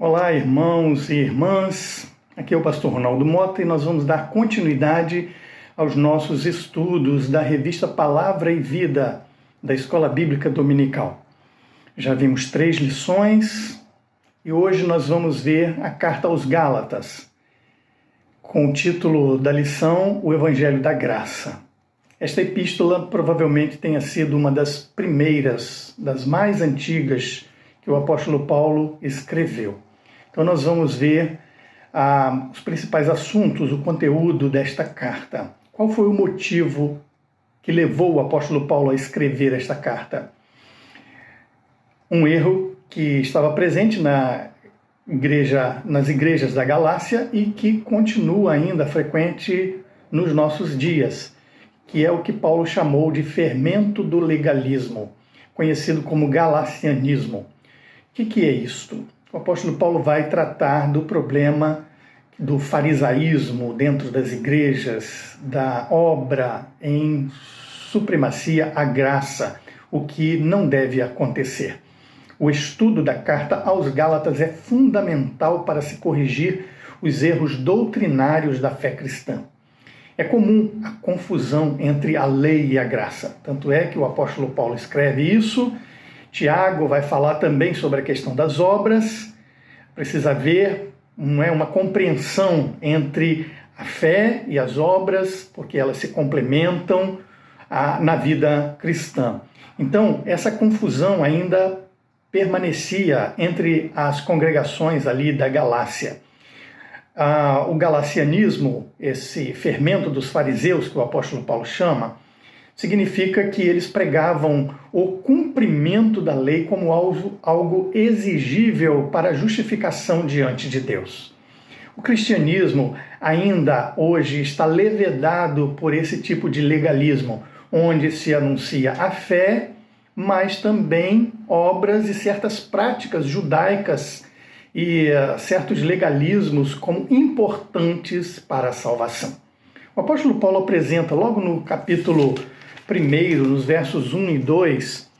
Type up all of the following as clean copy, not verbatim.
Olá, irmãos e irmãs. Aqui é o pastor Ronaldo Mota e nós vamos dar continuidade aos nossos estudos da revista Palavra e Vida da Escola Bíblica Dominical. Já vimos 3 lições e hoje nós vamos ver a carta aos Gálatas, com o título da lição, O Evangelho da Graça. Esta epístola provavelmente tenha sido uma das primeiras, das mais antigas que o apóstolo Paulo escreveu. Então nós vamos ver os principais assuntos, o conteúdo desta carta. Qual foi o motivo que levou o apóstolo Paulo a escrever esta carta? Um erro que estava presente nas igrejas da Galácia e que continua ainda frequente nos nossos dias, que é o que Paulo chamou de fermento do legalismo, conhecido como galacianismo. O que é isto? O apóstolo Paulo vai tratar do problema do farisaísmo dentro das igrejas, da obra em supremacia à graça, o que não deve acontecer. O estudo da carta aos Gálatas é fundamental para se corrigir os erros doutrinários da fé cristã. É comum a confusão entre a lei e a graça. Tanto é que o apóstolo Paulo escreve isso. Tiago vai falar também sobre a questão das obras. Precisa haver uma compreensão entre a fé e as obras, porque elas se complementam na vida cristã. Então, essa confusão ainda permanecia entre as congregações ali da Galácia. O galacianismo, esse fermento dos fariseus que o apóstolo Paulo chama, significa que eles pregavam o cumprimento da lei como algo exigível para a justificação diante de Deus. O cristianismo ainda hoje está levedado por esse tipo de legalismo, onde se anuncia a fé, mas também obras e certas práticas judaicas e certos legalismos como importantes para a salvação. O apóstolo Paulo apresenta logo no capítulo 1, nos versos 1 e 2,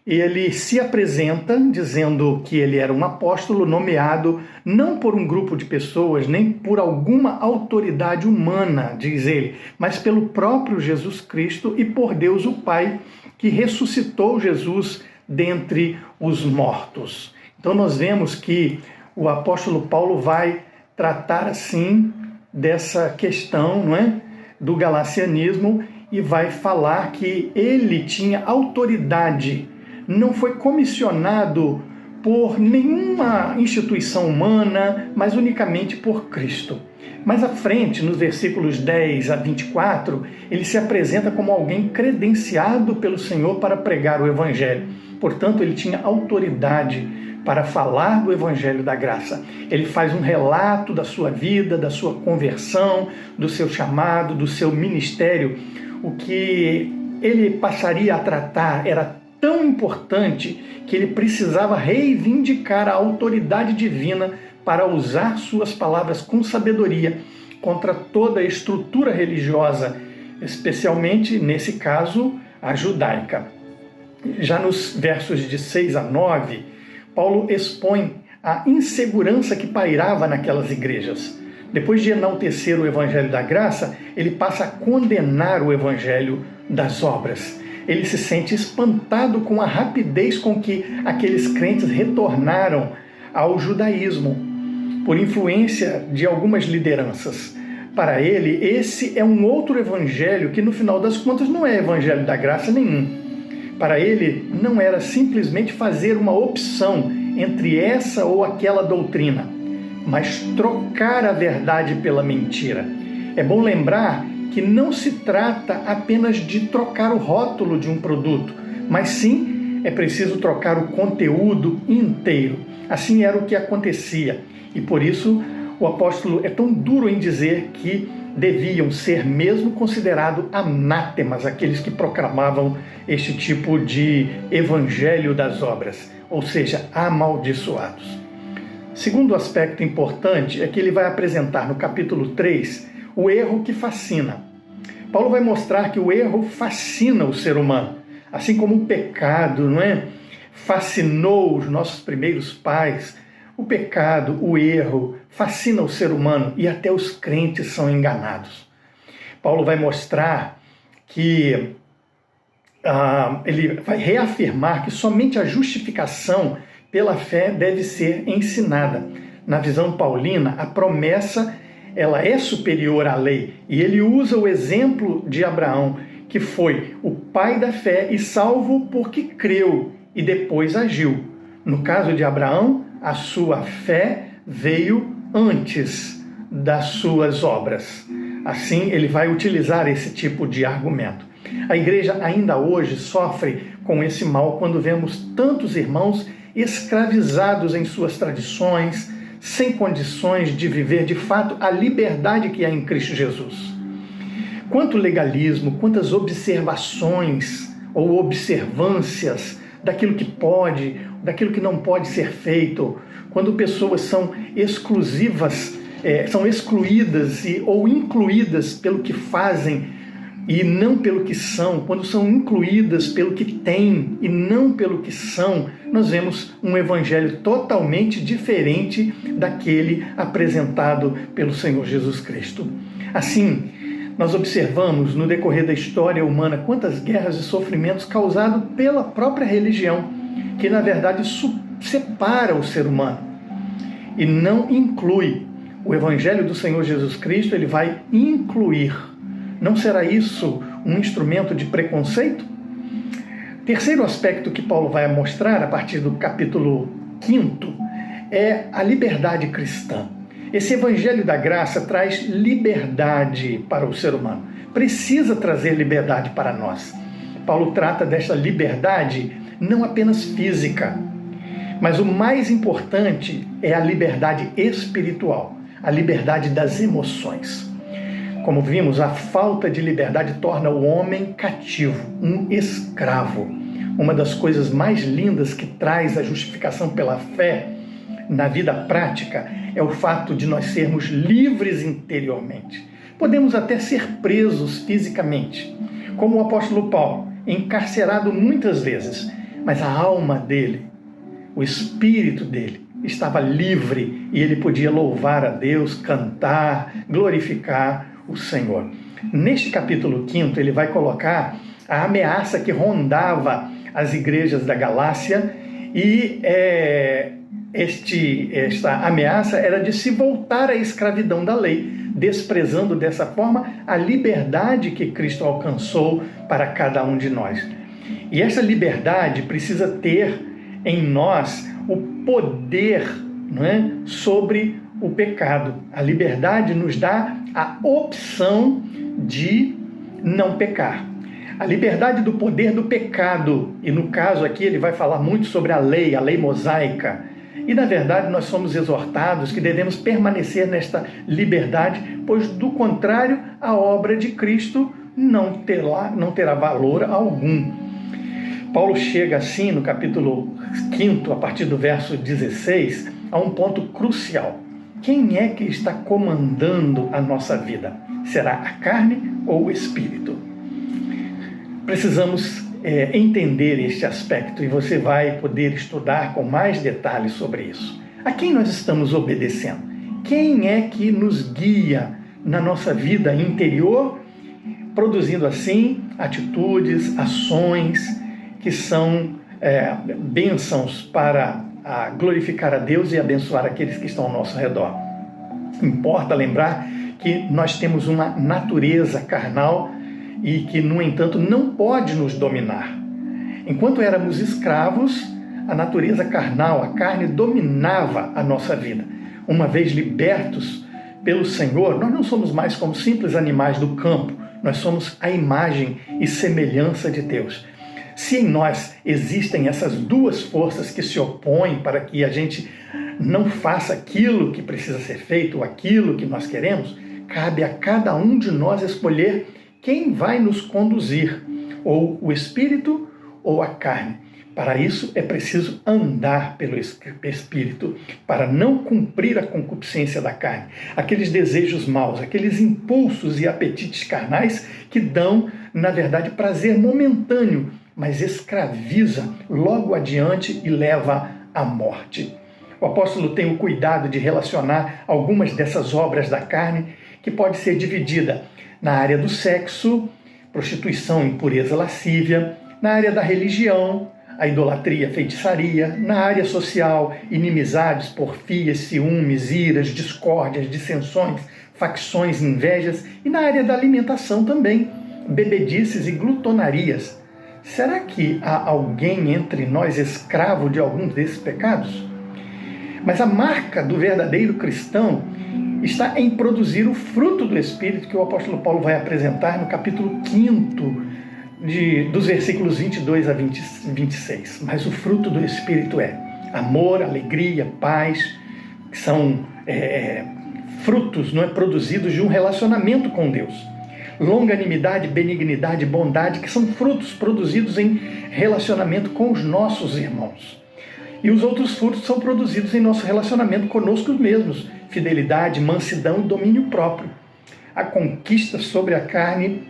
ele se apresenta dizendo que ele era um apóstolo nomeado não por um grupo de pessoas, nem por alguma autoridade humana, diz ele, mas pelo próprio Jesus Cristo e por Deus o Pai, que ressuscitou Jesus dentre os mortos. Então nós vemos que o apóstolo Paulo vai tratar assim dessa questão, não é, do galacianismo, e vai falar que ele tinha autoridade, não foi comissionado por nenhuma instituição humana, mas unicamente por Cristo. Mais à frente, nos versículos 10 a 24, ele se apresenta como alguém credenciado pelo Senhor para pregar o Evangelho. Portanto, ele tinha autoridade para falar do Evangelho da Graça. Ele faz um relato da sua vida, da sua conversão, do seu chamado, do seu ministério. O que ele passaria a tratar era tão importante que ele precisava reivindicar a autoridade divina para usar suas palavras com sabedoria contra toda a estrutura religiosa, especialmente, nesse caso, a judaica. Já nos versos de 6 a 9, Paulo expõe a insegurança que pairava naquelas igrejas. Depois de enaltecer o Evangelho da Graça, ele passa a condenar o Evangelho das obras. Ele se sente espantado com a rapidez com que aqueles crentes retornaram ao judaísmo, por influência de algumas lideranças. Para ele, esse é um outro evangelho que, no final das contas, não é Evangelho da Graça nenhum. Para ele, não era simplesmente fazer uma opção entre essa ou aquela doutrina, mas trocar a verdade pela mentira. É bom lembrar que não se trata apenas de trocar o rótulo de um produto, mas sim é preciso trocar o conteúdo inteiro. Assim era o que acontecia, e por isso o apóstolo é tão duro em dizer que deviam ser mesmo considerados anátemas aqueles que proclamavam este tipo de evangelho das obras, ou seja, amaldiçoados. Segundo aspecto importante é que ele vai apresentar no capítulo 3 o erro que fascina. Paulo vai mostrar que o erro fascina o ser humano, assim como o pecado, fascinou os nossos primeiros pais. O pecado, o erro, fascina o ser humano e até os crentes são enganados. Paulo vai mostrar que ele vai reafirmar que somente a justificação pela fé deve ser ensinada. Na visão paulina, a promessa ela é superior à lei, e ele usa o exemplo de Abraão, que foi o pai da fé e salvo porque creu e depois agiu. No caso de Abraão, a sua fé veio antes das suas obras. Assim, ele vai utilizar esse tipo de argumento. A igreja ainda hoje sofre com esse mal quando vemos tantos irmãos escravizados em suas tradições, sem condições de viver de fato a liberdade que há em Cristo Jesus. Quanto legalismo, quantas observações ou observâncias daquilo que pode, daquilo que não pode ser feito, quando pessoas são exclusivas, são excluídas ou incluídas pelo que fazem e não pelo que são, quando são incluídas pelo que têm e não pelo que são, nós vemos um evangelho totalmente diferente daquele apresentado pelo Senhor Jesus Cristo. Assim, nós observamos no decorrer da história humana quantas guerras e sofrimentos causados pela própria religião, que na verdade separa o ser humano e não inclui. O evangelho do Senhor Jesus Cristo, ele vai incluir. Não será isso um instrumento de preconceito? Terceiro aspecto que Paulo vai mostrar a partir do capítulo 5 é a liberdade cristã. Esse evangelho da graça traz liberdade para o ser humano. Precisa trazer liberdade para nós. Paulo trata desta liberdade não apenas física, mas o mais importante é a liberdade espiritual, a liberdade das emoções. Como vimos, a falta de liberdade torna o homem cativo, um escravo. Uma das coisas mais lindas que traz a justificação pela fé na vida prática é o fato de nós sermos livres interiormente. Podemos até ser presos fisicamente, como o apóstolo Paulo, encarcerado muitas vezes, mas a alma dele, o espírito dele, estava livre e ele podia louvar a Deus, cantar, glorificar o Senhor. Neste capítulo 5, ele vai colocar a ameaça que rondava as igrejas da Galácia e esta ameaça era de se voltar à escravidão da lei, desprezando dessa forma a liberdade que Cristo alcançou para cada um de nós. E essa liberdade precisa ter em nós o poder, não é, sobre o pecado. A liberdade nos dá a opção de não pecar. A liberdade do poder do pecado, e no caso aqui ele vai falar muito sobre a lei mosaica. E na verdade nós somos exortados que devemos permanecer nesta liberdade, pois do contrário a obra de Cristo não terá valor algum. Paulo chega assim no capítulo 5, a partir do verso 16, a um ponto crucial. Quem é que está comandando a nossa vida? Será a carne ou o espírito? Precisamos entender este aspecto e você vai poder estudar com mais detalhes sobre isso. A quem nós estamos obedecendo? Quem é que nos guia na nossa vida interior, produzindo assim atitudes, ações que são bênçãos para glorificar a Deus e abençoar aqueles que estão ao nosso redor. Importa lembrar que nós temos uma natureza carnal e que, no entanto, não pode nos dominar. Enquanto éramos escravos, a natureza carnal, a carne, dominava a nossa vida. Uma vez libertos pelo Senhor, nós não somos mais como simples animais do campo, nós somos a imagem e semelhança de Deus. Se em nós existem essas duas forças que se opõem para que a gente não faça aquilo que precisa ser feito, ou aquilo que nós queremos, cabe a cada um de nós escolher quem vai nos conduzir, ou o Espírito ou a carne. Para isso é preciso andar pelo Espírito, para não cumprir a concupiscência da carne, aqueles desejos maus, aqueles impulsos e apetites carnais que dão, na verdade, prazer momentâneo, mas escraviza logo adiante e leva à morte. O apóstolo tem o cuidado de relacionar algumas dessas obras da carne, que pode ser dividida na área do sexo, prostituição, impureza, lascívia, na área da religião, a idolatria, feitiçaria, na área social, inimizades, porfias, ciúmes, iras, discórdias, dissensões, facções, invejas, e na área da alimentação também, bebedices e glutonarias. Será que há alguém entre nós escravo de algum desses pecados? Mas a marca do verdadeiro cristão está em produzir o fruto do Espírito, que o apóstolo Paulo vai apresentar no capítulo 5, dos versículos 22 a 26. Mas o fruto do Espírito é amor, alegria, paz, que são frutos produzidos de um relacionamento com Deus. Longanimidade, benignidade, bondade, que são frutos produzidos em relacionamento com os nossos irmãos. E os outros frutos são produzidos em nosso relacionamento conosco mesmos. Fidelidade, mansidão e domínio próprio. A conquista sobre a carne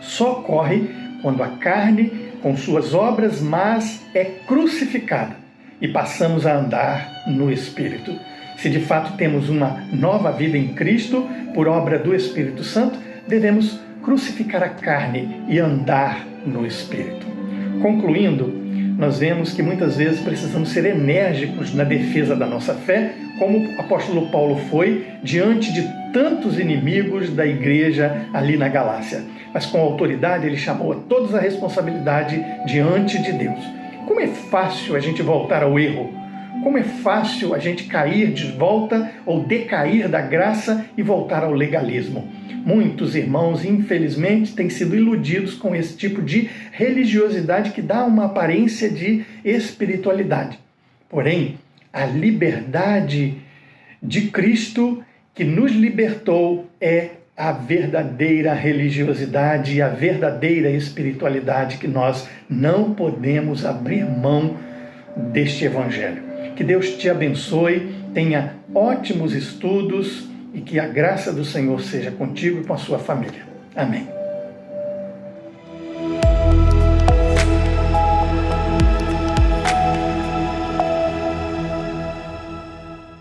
só ocorre quando a carne, com suas obras más, é crucificada e passamos a andar no Espírito. Se de fato temos uma nova vida em Cristo, por obra do Espírito Santo, devemos crucificar a carne e andar no Espírito. Concluindo, nós vemos que muitas vezes precisamos ser enérgicos na defesa da nossa fé, como o apóstolo Paulo foi diante de tantos inimigos da igreja ali na Galácia. Mas com autoridade ele chamou a todos a responsabilidade diante de Deus. Como é fácil a gente voltar ao erro? Como é fácil a gente cair de volta ou decair da graça e voltar ao legalismo? Muitos irmãos, infelizmente, têm sido iludidos com esse tipo de religiosidade que dá uma aparência de espiritualidade. Porém, a liberdade de Cristo que nos libertou é a verdadeira religiosidade e a verdadeira espiritualidade, que nós não podemos abrir mão deste evangelho. Que Deus te abençoe, tenha ótimos estudos e que a graça do Senhor seja contigo e com a sua família. Amém.